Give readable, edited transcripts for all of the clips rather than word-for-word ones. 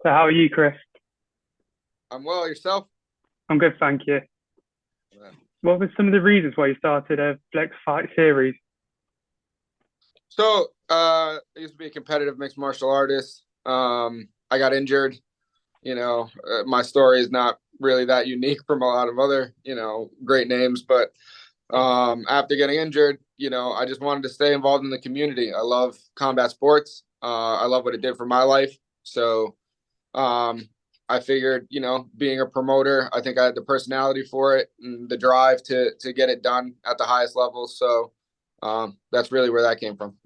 So how are you, Chris? I'm well. Yourself? I'm good, thank you. Yeah. What were some of the reasons why you started a Flex Fight series? I used to be a competitive mixed martial artist. I got injured. My story is not really that unique from a lot of other, great names. But after getting injured, I just wanted to stay involved in the community. I love combat sports. I love what it did for my life. So um, I figured, being a promoter, I think I had the personality for it and the drive to get it done at the highest level. So that's really where that came from.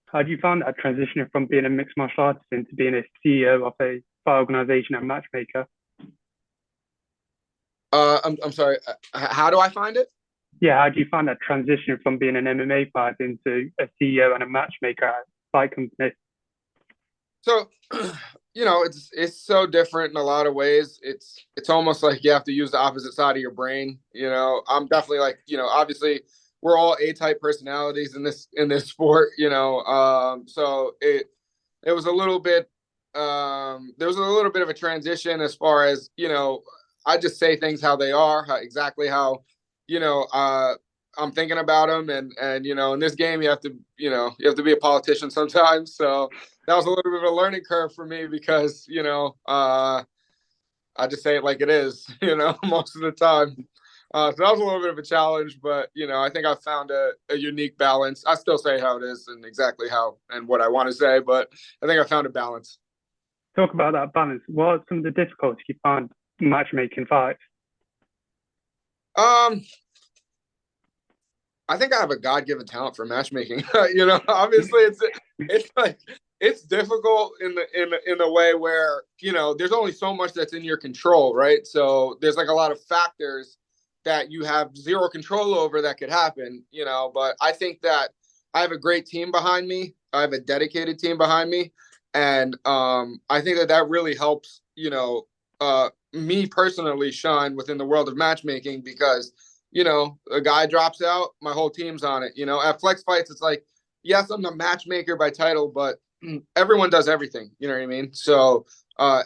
How do you find that transitioning from being a mixed martial artist into being a CEO of a fight organization and matchmaker? I'm sorry. How do I find it? Yeah, how do you find that transition from being an MMA fighter into a CEO and a matchmaker at a fight company? So, it's so different in a lot of ways. It's almost like you have to use the opposite side of your brain. I'm definitely like, obviously we're all A-type personalities in this sport. So it was a little bit there was a little bit of a transition as far as I just say things how they are, exactly how you know uh I'm thinking about them, and in this game you have to be a politician sometimes. So that was a little bit of a learning curve for me because I just say it like it is, most of the time. So that was a little bit of a challenge, but I think I found a unique balance. I still say how it is and exactly how and what I want to say, but I think I found a balance. Talk about that balance. What are some of the difficulties you find matchmaking fights? Um, I think I have a God given talent for matchmaking. Obviously it's like it's difficult in the way where there's only so much that's in your control, right? So there's like a lot of factors that you have zero control over that could happen. But I think that I have a great team behind me. I have a dedicated team behind me, and I think that really helps. Me personally shine within the world of matchmaking because a guy drops out, my whole team's on it. At Flex Fights, it's like, yes, I'm the matchmaker by title, but everyone does everything. You know what I mean? So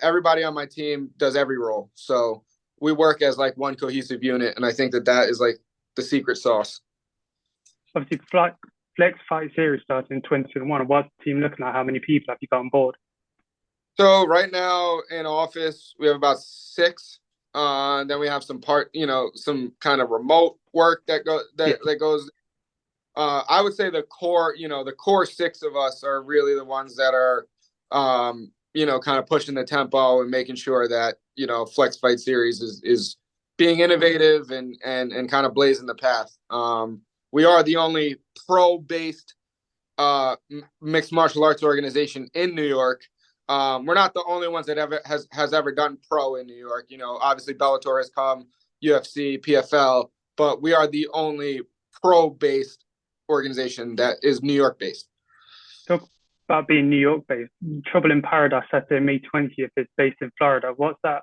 everybody on my team does every role. So we work as like one cohesive unit, and I think that is like the secret sauce. Obviously, Flex Fight series started in 2021. What's the team looking at? How many people have you got on board? So right now in office, we have about six. Then we have some kind of remote work that go Yeah. that goes. I would say the core six of us are really the ones that are, kind of pushing the tempo and making sure that Flex Fight Series is being innovative and kind of blazing the path. We are the only pro-based mixed martial arts organization in New York. We're not the only ones that ever has ever done pro in New York. Obviously Bellator has come, UFC, PFL, but we are the only pro-based organization that is New York based. Talk about being New York based. Trouble in Paradise Saturday, May 20th is based in Florida. What's that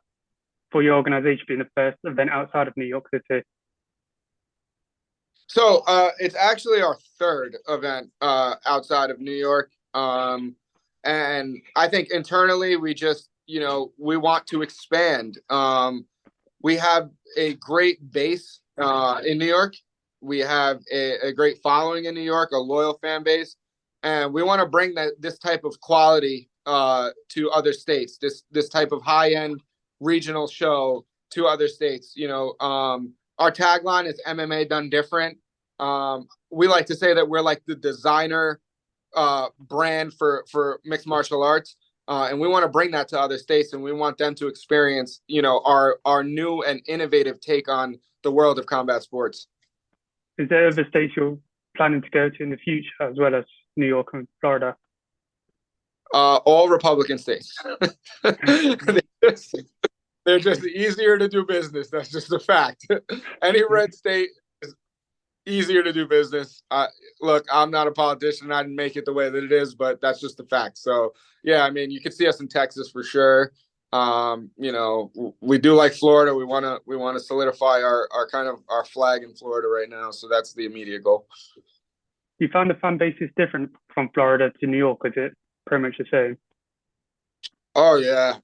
for your organization being the first event outside of New York City? So it's actually our third event outside of New York. And I think internally we just, we want to expand. We have a great base in New York. We have a great following in New York, a loyal fan base, and we want to bring this type of quality to other states. This type of high end regional show to other states. Our tagline is MMA done different. We like to say that we're like the designer brand for mixed martial arts. And we want to bring that to other states, and we want them to experience, our new and innovative take on the world of combat sports. Is there other states you're planning to go to in the future, as well as New York and Florida? All Republican states. They're just easier to do business. That's just a fact. Any red state is easier to do business. Look, I'm not a politician. I didn't make it the way that it is, but that's just the fact. So, yeah, I mean, you can see us in Texas for sure. We do like Florida. We want to solidify our kind of our flag in Florida right now. So that's the immediate goal. You found the fan base is different from Florida to New York, is it pretty much the same? Oh yeah,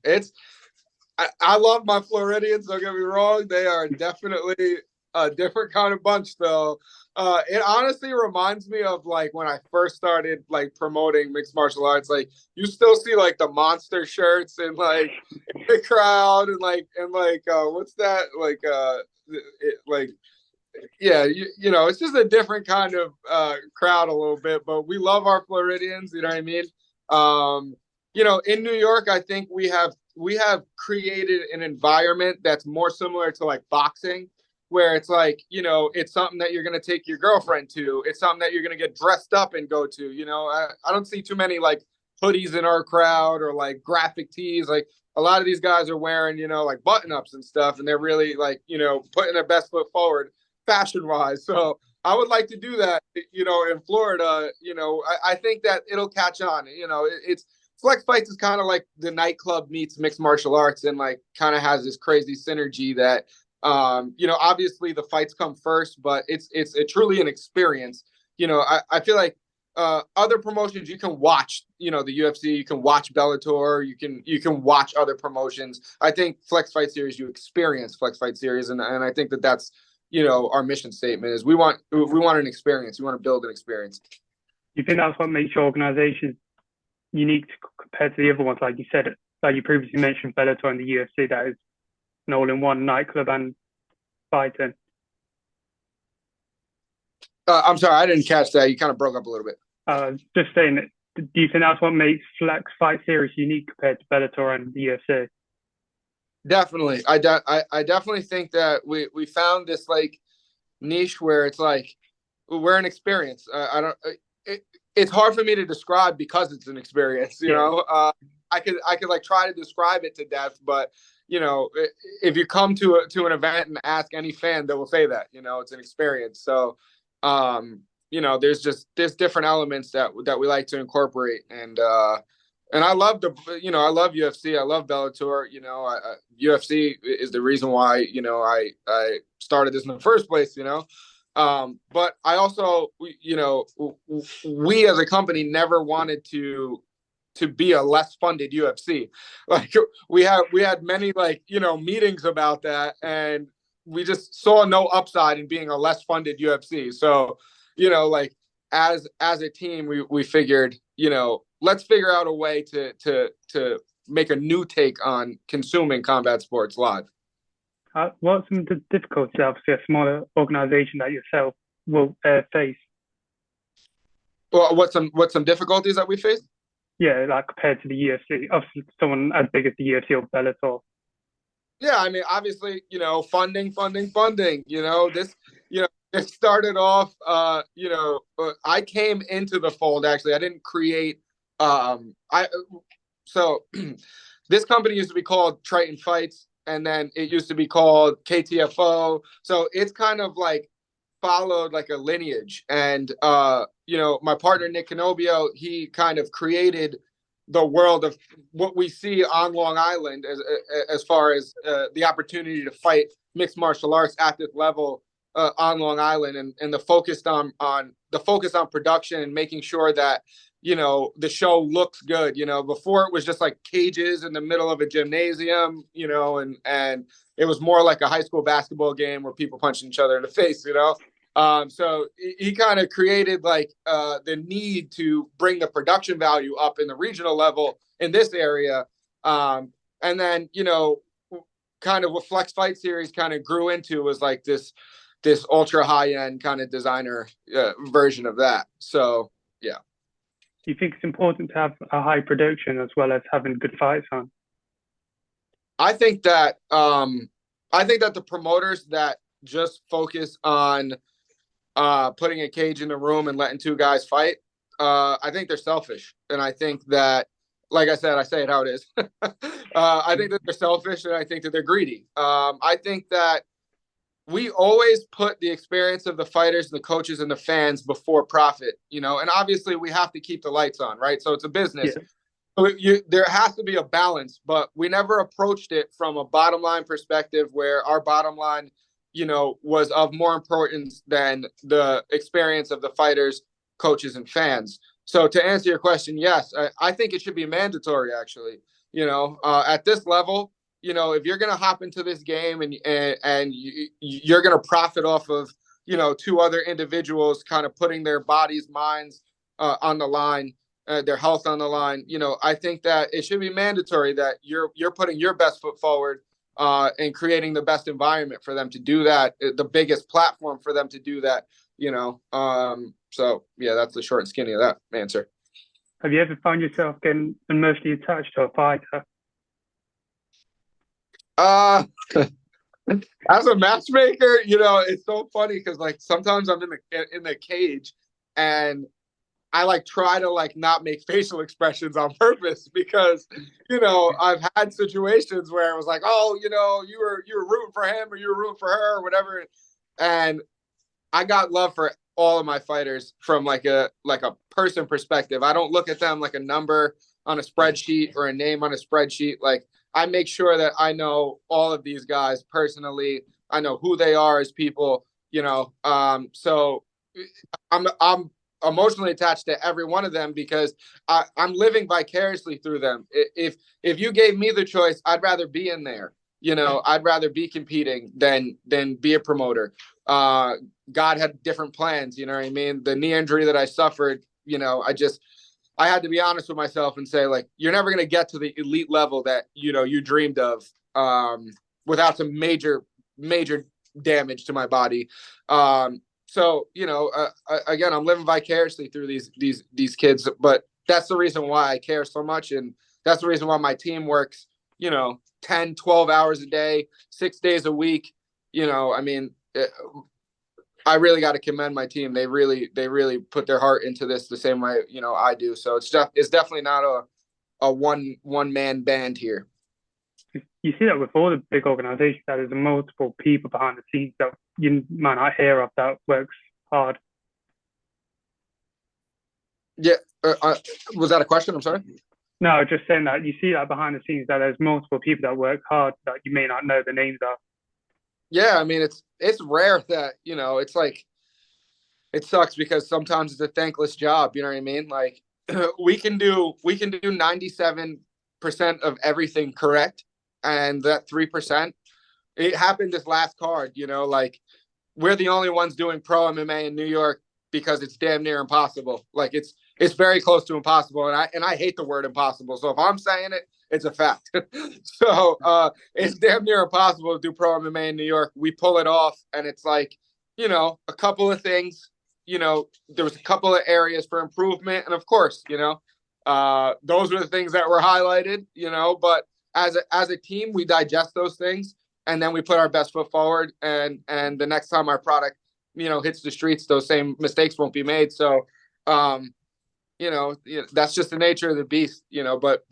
I love my Floridians. Don't get me wrong; they are definitely a different kind of bunch, though. It honestly reminds me of like when I first started like promoting mixed martial arts. Like you still see like the monster shirts and like the crowd and what's that like yeah, it's just a different kind of crowd a little bit, but we love our Floridians. You know what I mean? Um, in New York, I think we have created an environment that's more similar to like boxing, where it's like it's something that you're gonna take your girlfriend to. It's something that you're gonna get dressed up and go to. I don't see too many like hoodies in our crowd or like graphic tees. Like a lot of these guys are wearing like button ups and stuff, and they're really like putting their best foot forward fashion wise. So I would like to do that, in Florida. I think that it'll catch on. It's Flex Fights is kind of like the nightclub meets mixed martial arts, and like kind of has this crazy synergy that, obviously the fights come first, but it's truly an experience. I feel like other promotions you can watch, the UFC, you can watch Bellator, you can watch other promotions. I think Flex Fight Series, you experience Flex Fight Series, and I think that's our mission statement is we want an experience. We want to build an experience. You think that's what makes your organization unique compared to the other ones? Like you said, like you previously mentioned, Bellator and the UFC, that is an all-in-one nightclub and fighting. I'm sorry, I didn't catch that. You kind of broke up a little bit. Just saying, do you think that's what makes Flex Fight Series unique compared to Bellator and the UFC? Definitely. I definitely think that we found this like niche where it's like we're an experience. I don't. It's hard for me to describe because it's an experience. I could like try to describe it to death, but if you come to an event and ask any fan, they will say that it's an experience. So, there's different elements that we like to incorporate, and I love I love UFC. I love Bellator. UFC is the reason why, I started this in the first place, but I also, we as a company never wanted to be a less funded UFC. Like we had many like, meetings about that, and we just saw no upside in being a less funded UFC. So, like as a team, we figured, let's figure out a way to make a new take on consuming combat sports live. What's some of the difficulties, obviously, a smaller organization like yourself will face? Well, what's some difficulties that we face? Yeah, like compared to the UFC, obviously someone as big as the UFC or Bellator. Yeah, I mean, obviously, funding. It started off, I came into the fold, actually. I didn't create, so this company used to be called Triton Fights, and then it used to be called KTFO. So it's kind of like followed like a lineage. And, my partner, Nick Canobio, he kind of created the world of what we see on Long Island as far as the opportunity to fight mixed martial arts at this level on Long Island, and the focus on production and making sure that the show looks good. Before it was just like cages in the middle of a gymnasium, and it was more like a high school basketball game where people punching each other in the face. So he kind of created like the need to bring the production value up in the regional level in this area, and then kind of what Flex Fight Series kind of grew into was like this ultra high end kind of designer version of that. So yeah. Do you think it's important to have a high production as well as having good fights on? I think that the promoters that just focus on putting a cage in the room and letting two guys fight, I think they're selfish. And I think that, like I said, I say it how it is. I think that they're selfish, and I think that they're greedy. I think that we always put the experience of the fighters, the coaches, and the fans before profit, and obviously we have to keep the lights on, right? So it's a business. Yeah. So there has to be a balance, but we never approached it from a bottom line perspective where our bottom line, was of more importance than the experience of the fighters, coaches, and fans. So to answer your question, yes, I think it should be mandatory, actually. At this level, if you're going to hop into this game and you're going to profit off of, two other individuals kind of putting their bodies, minds on the line, their health on the line, I think that it should be mandatory that you're putting your best foot forward and creating the best environment for them to do that, the biggest platform for them to do that, So yeah, that's the short and skinny of that answer. Have you ever found yourself getting emotionally attached to a fighter? As a matchmaker, it's so funny because like sometimes I'm in the cage and I like try to like not make facial expressions on purpose because I've had situations where it was like, oh, you were rooting for him or you were rooting for her or whatever, and I got love for all of my fighters from like a person perspective. I don't look at them like a number on a spreadsheet or a name on a spreadsheet. Like I make sure that I know all of these guys personally. I know who they are as people, so I'm emotionally attached to every one of them because I'm living vicariously through them. If you gave me the choice, I'd rather be in there. I'd rather be competing than be a promoter. God had different plans. You know what I mean? The knee injury that I suffered, I had to be honest with myself and say, like, you're never going to get to the elite level that, you dreamed of without some major damage to my body. So, again, I'm living vicariously through these kids, but that's the reason why I care so much. And that's the reason why my team works, 10, 12 hours a day, 6 days a week. I really got to commend my team. They really put their heart into this the same way, I do. So it's definitely not a one man band here. You see that with all the big organizations, that there's multiple people behind the scenes that you might not hear of that works hard. Yeah. Was that a question? I'm sorry. No, just saying that you see that behind the scenes that there's multiple people that work hard that you may not know the names of. Yeah, I mean it's rare that it's like it sucks because sometimes it's a thankless job. You know what I mean? Like we can do 97% of everything correct, and that 3%. It happened this last card. Like we're the only ones doing pro MMA in New York because it's damn near impossible. Like it's very close to impossible, and I hate the word impossible. So if I'm saying it, it's a fact. So it's damn near impossible to do pro MMA in New York. We pull it off, and it's like, a couple of things. There was a couple of areas for improvement, and of course, those were the things that were highlighted. But as a team, we digest those things, and then we put our best foot forward. And the next time our product, hits the streets, those same mistakes won't be made. So, that's just the nature of the beast. But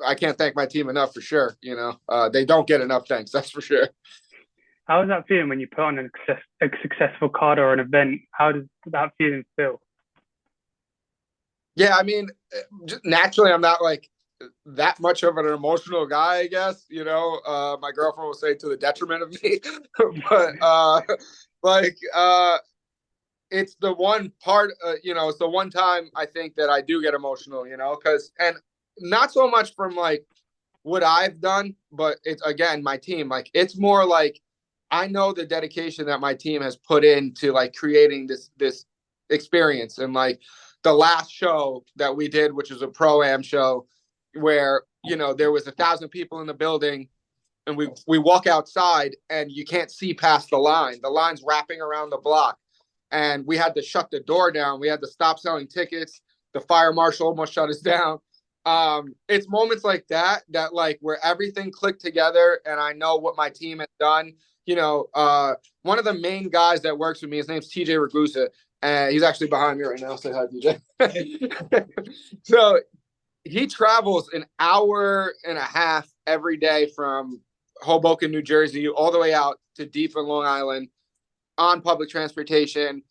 I can't thank my team enough for sure. They don't get enough thanks. That's for sure. How does that feel when you put on a successful card or an event? How does that feeling feel? Yeah, I mean, just naturally, I'm not like that much of an emotional guy, I guess. My girlfriend will say to the detriment of me, but it's the one part, it's the one time I think that I do get emotional, and not so much from like what I've done, but it's again, my team, like it's more like I know the dedication that my team has put into like creating this experience. And like the last show that we did, which was a pro-am show where, there was 1,000 people in the building and we walk outside and you can't see past the line. The line's wrapping around the block. And we had to shut the door down. We had to stop selling tickets. The fire marshal almost shut us down. It's moments like that like where everything clicked together and I know what my team has done. One of the main guys that works with me, his name's TJ Ragusa, and he's actually behind me right now. Say hi, TJ. So he travels an hour and a half every day from Hoboken, New Jersey, all the way out to deep in Long Island on public transportation.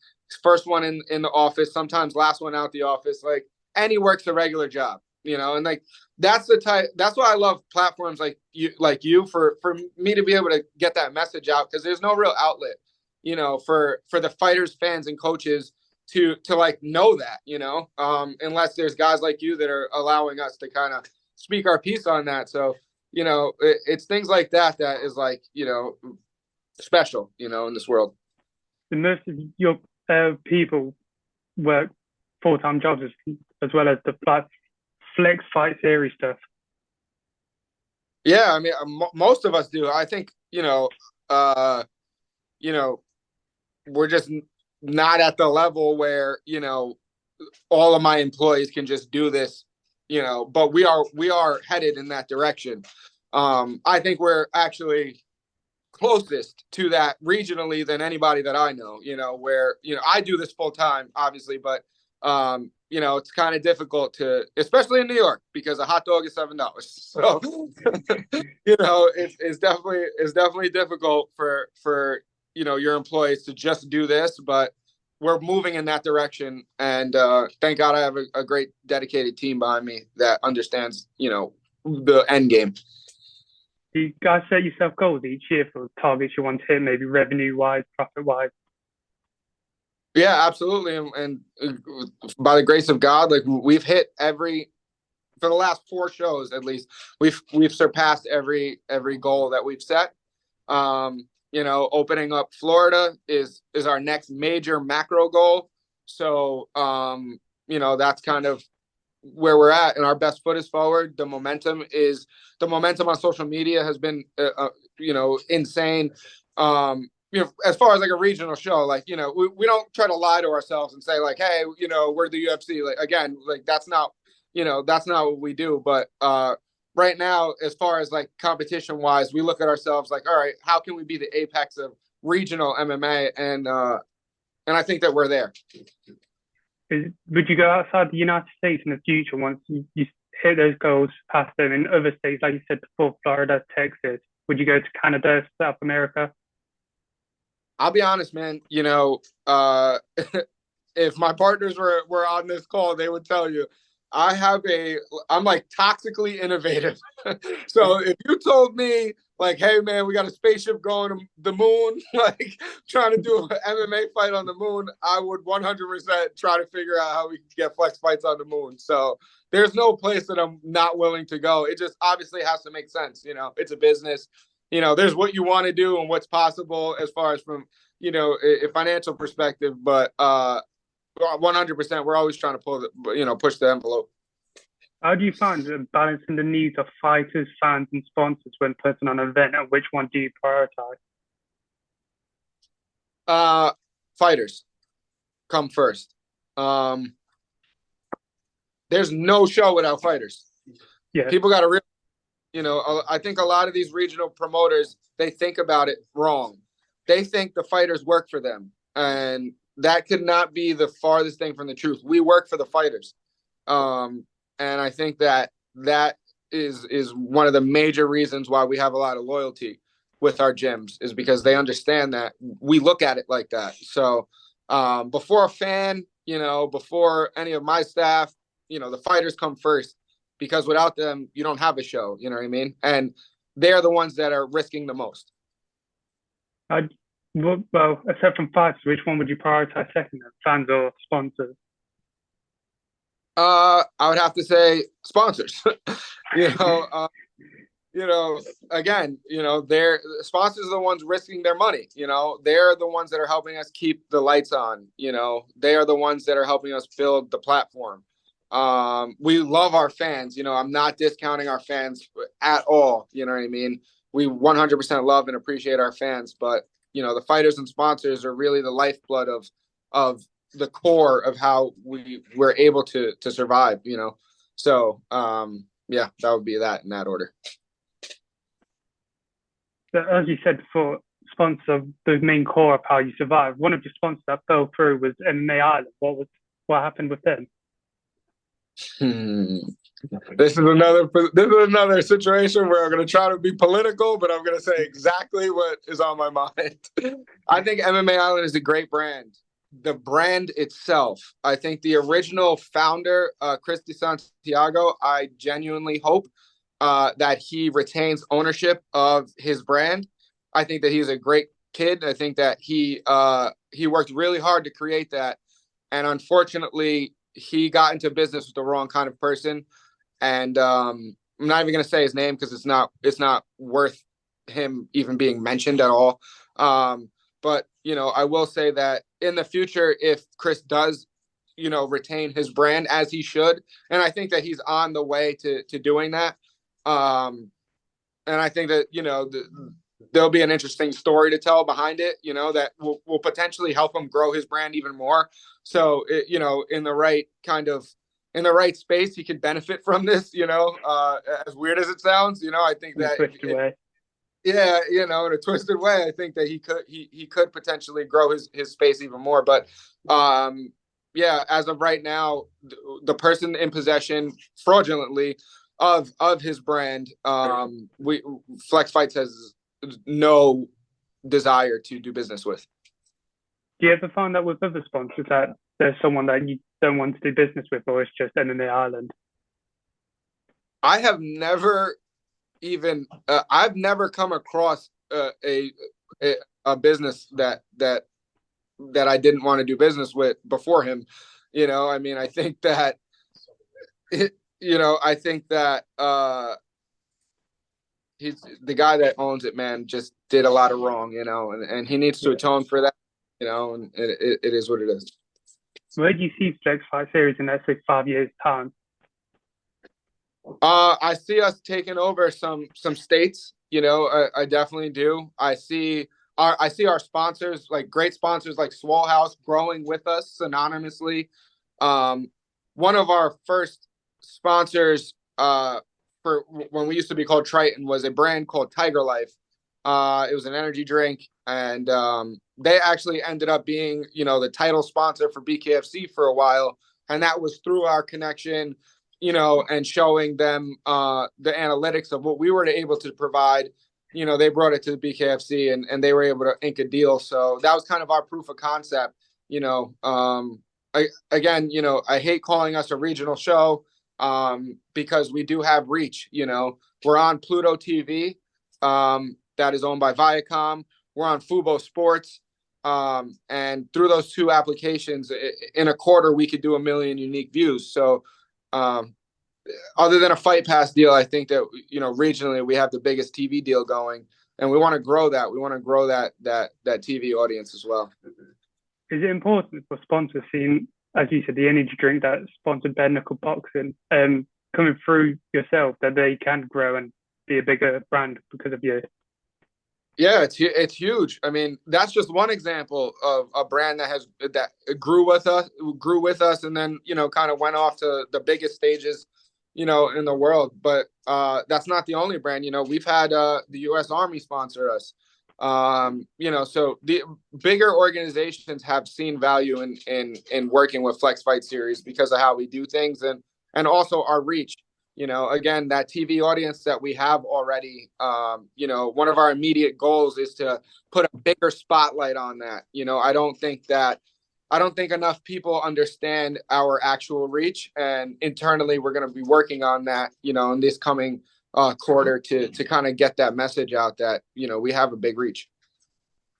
First one in the office, sometimes last one out the office. Like, and he works a regular job, and like that's why I love platforms like you for me to be able to get that message out, because there's no real outlet, for the fighters, fans, and coaches to like know that, unless there's guys like you that are allowing us to kind of speak our piece on that. So, it's things like that is like, special, in this world. So most of your people work full-time jobs as well as the flex fight series stuff. Yeah, I mean, most of us do. I think, we're just not at the level where, all of my employees can just do this, but we are headed in that direction. I think we're actually closest to that regionally than anybody that I know, where, I do this full time, obviously, but, it's kind of difficult to, especially in New York, because a hot dog is $7. So, it's definitely difficult for, your employees to just do this, but we're moving in that direction. And thank God I have a great dedicated team behind me that understands, the end game. Do you guys set yourself goals each year for targets you want to hit, maybe revenue-wise, profit-wise? Yeah, absolutely. And by the grace of God, like we've hit for the last 4 shows, at least, we've surpassed every goal that we've set. Opening up Florida is our next major macro goal. So, that's kind of where we're at, and our best foot is forward. The momentum on social media has been, insane. As far as like a regional show, like, we don't try to lie to ourselves and say like, hey, we're the UFC. Like, again, like that's not what we do. But right now, as far as like competition wise, we look at ourselves like, all right, how can we be the apex of regional MMA? And I think that we're there. Would you go outside the United States in the future once you hit those goals, past them in other states, like you said before, Florida, Texas? Would you go to Canada, South America? I'll be honest, man. If my partners were on this call, they would tell you I'm like toxically innovative. So if you told me like, hey man, we got a spaceship going to the moon, like trying to do an MMA fight on the moon, I would 100% try to figure out how we can get flex fights on the moon. So there's no place that I'm not willing to go. It just obviously has to make sense. It's a business. There's what you want to do and what's possible as far as from, a financial perspective, but 100%, we're always trying to push the envelope. How do you find balancing the needs of fighters, fans, and sponsors when putting on an event, and which one do you prioritize? Fighters come first. There's no show without fighters. Yeah. People got to I think a lot of these regional promoters, they think about it wrong. They think the fighters work for them, and that could not be the farthest thing from the truth. We work for the fighters. And I think that is one of the major reasons why we have a lot of loyalty with our gyms, is because they understand that we look at it like that. So before a fan, before any of my staff, the fighters come first, because without them, you don't have a show, you know what I mean? And they're the ones that are risking the most. Well, except from fighters, which one would you prioritize second, fans or sponsors? I would have to say sponsors. Again, they're sponsors are the ones risking their money. They're the ones that are helping us keep the lights on. They are the ones that are helping us build the platform. We love our fans. I'm not discounting our fans at all. You know what I mean? We 100% love and appreciate our fans, but the fighters and sponsors are really the lifeblood of the core of how we're able to survive. So yeah, that would be that in that order. So as you said before, sponsors are the main core of how you survive. One of your sponsors that fell through was MMA Island. What happened with them? This is another situation where I'm going to try to be political, but I'm going to say exactly what is on my mind. I think MMA Island is a great brand. The brand itself, I think the original founder, Chris Santiago, I genuinely hope that he retains ownership of his brand. I think that he's a great kid. I think that he worked really hard to create that. And unfortunately, he got into business with the wrong kind of person. And I'm not even going to say his name because it's not worth him even being mentioned at all. But I will say that in the future, if Chris does, retain his brand as he should, and I think that he's on the way to doing that. And I think that there'll be an interesting story to tell behind it, that will potentially help him grow his brand even more. So, in the right space, he could benefit from this, as weird as it sounds, I think that, yeah, in a twisted way, I think that he could potentially grow his space even more. But, yeah, as of right now, the person in possession fraudulently of his brand, Flex Fights has no desire to do business with. Do you ever find that with other sponsors that there's someone that you don't want to do business with, or it's just MMA Ireland? I have never I've never come across a business that I didn't want to do business with before him. I mean, I think that he's the guy that owns it, man, just did a lot of wrong, and he needs to atone for that, and it is what it is. Where do you see Flex Fight Series in, let's say, 5 years' time? I see us taking over some states, I definitely do. I see our sponsors, like great sponsors like Swole House, growing with us synonymously. One of our first sponsors for when we used to be called Triton was a brand called Tiger Life. It was an energy drink, and they actually ended up being, the title sponsor for BKFC for a while, and that was through our connection, and showing them the analytics of what we were able to provide. They brought it to the BKFC, and they were able to ink a deal. So that was kind of our proof of concept. I hate calling us a regional show because we do have reach. We're on Pluto TV, that is owned by Viacom. We're on Fubo Sports. And through those two applications, in a quarter, we could do 1 million unique views. So other than a Fight Pass deal, I think that, regionally we have the biggest TV deal going, and we want to grow that. We want to grow that TV audience as well. Is it important for sponsors seeing, as you said, the energy drink that sponsored bare knuckle boxing, coming through yourself, that they can grow and be a bigger brand because of you? Yeah, it's huge. I mean, that's just one example of a brand that grew with us, and then kind of went off to the biggest stages, in the world. But that's not the only brand. We've had the U.S. Army sponsor us. So the bigger organizations have seen value in working with Flex Fight Series because of how we do things, and also our reach. Again, that TV audience that we have already, one of our immediate goals is to put a bigger spotlight on that. I don't think enough people understand our actual reach, and internally we're going to be working on that, in this coming quarter to kind of get that message out that, we have a big reach.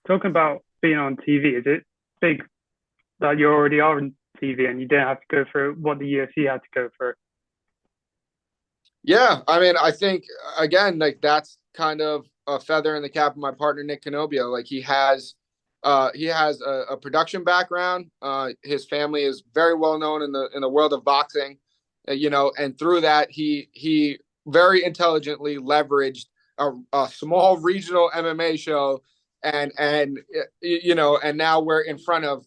Talking about being on TV, is it big that you already are on TV and you don't have to go through what the UFC had to go through? Yeah, I mean, I think, again, like, that's kind of a feather in the cap of my partner, Nick Canobio. Like, he has a production background. His family is very well known in the world of boxing, and through that, he very intelligently leveraged a small regional MMA show, and now we're in front of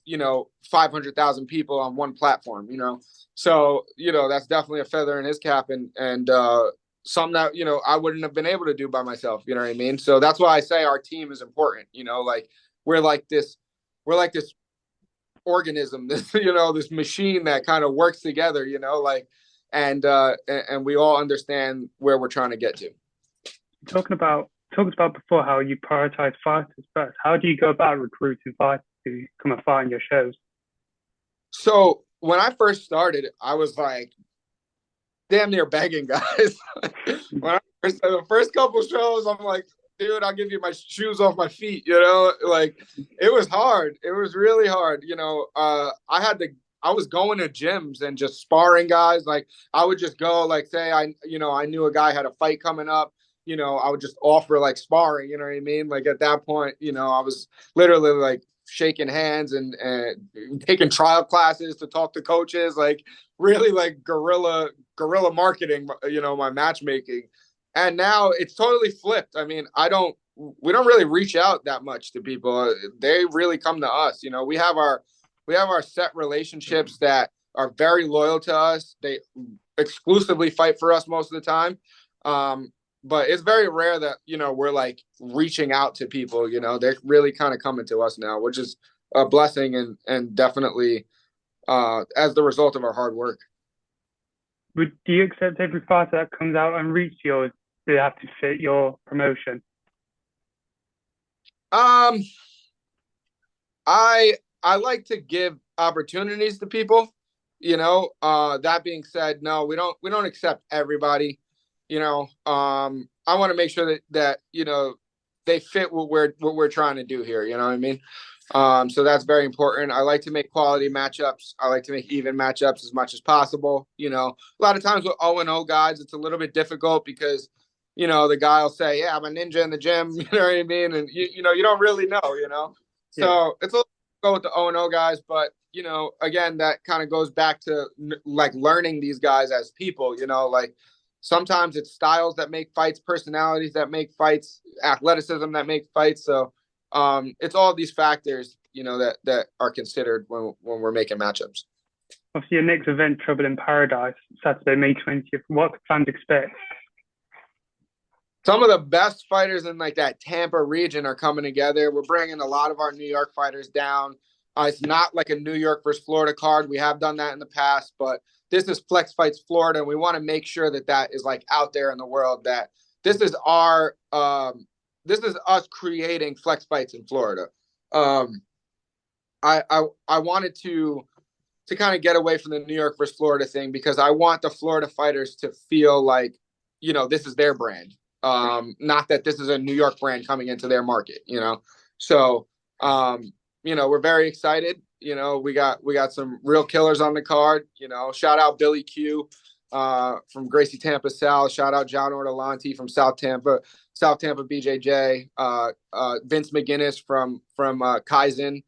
500,000 people on one platform. So, that's definitely a feather in his cap, and something that, I wouldn't have been able to do by myself. You know what I mean? So that's why I say our team is important. Like, we're like this organism, this machine that kind of works together, and we all understand where we're trying to get to. Talked about before how you prioritize fighters first. How do you go about recruiting fighters to come and fight in your shows? So when I first started, I was like damn near begging guys. The first couple shows, I'm like, dude, I'll give you my shoes off my feet. Like, it was hard. It was really hard. I had to I was going to gyms and just sparring guys. Like I would just go, like, say I knew a guy had a fight coming up, I would just offer like sparring, you know what I mean? Like at that point, I was literally like shaking hands and taking trial classes to talk to coaches, like really like guerrilla marketing, my matchmaking. And now it's totally flipped. I mean, we don't really reach out that much to people. They really come to us. We have our set relationships that are very loyal to us. They exclusively fight for us most of the time. But it's very rare that, we're like reaching out to people, they're really kind of coming to us now, which is a blessing and definitely as the result of our hard work. Do you accept every fighter that comes out and reach you, or do they have to fit your promotion? I like to give opportunities to people, that being said, no, we don't accept everybody. I want to make sure that they fit what we're trying to do here. You know what I mean? So that's very important. I like to make quality matchups. I like to make even matchups as much as possible. A lot of times with O&O guys, it's a little bit difficult because, the guy will say, yeah, I'm a ninja in the gym. You know what I mean? And you don't really know, So it's a little go with the O&O guys, but again, that kind of goes back to like learning these guys as people, like sometimes it's styles that make fights, personalities that make fights, athleticism that make fights. So it's all these factors, that are considered when we're making matchups. Obviously, your next event, Trouble in Paradise, Saturday, May 20th. What can fans expect? Some of the best fighters in like that Tampa region are coming together. We're bringing a lot of our New York fighters down. It's not like a New York versus Florida card. We have done that in the past, but this is Flex Fights Florida, and we want to make sure that is like out there in the world, that this is this is us creating Flex Fights in Florida. I wanted to kind of get away from the New York versus Florida thing because I want the Florida fighters to feel like, this is their brand. Not that this is a New York brand coming into their market, So, we're very excited. We got some real killers on the card. Shout out Billy Q from Gracie Tampa South. Shout out John Ortolanti from South Tampa BJJ. Vince McGinnis from Kaizen.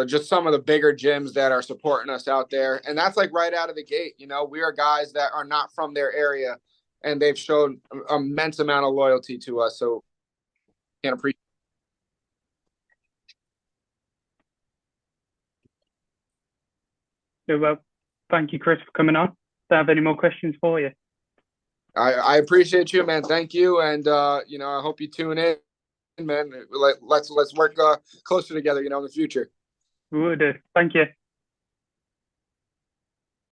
Just some of the bigger gyms that are supporting us out there. And that's like right out of the gate. We are guys that are not from their area, and they've shown an immense amount of loyalty to us. So can't appreciate. Well, thank you, Chris, for coming on. Do I have any more questions for you? I appreciate you, man. Thank you. And, I hope you tune in, man. Let's work closer together, in the future. We will do. Thank you.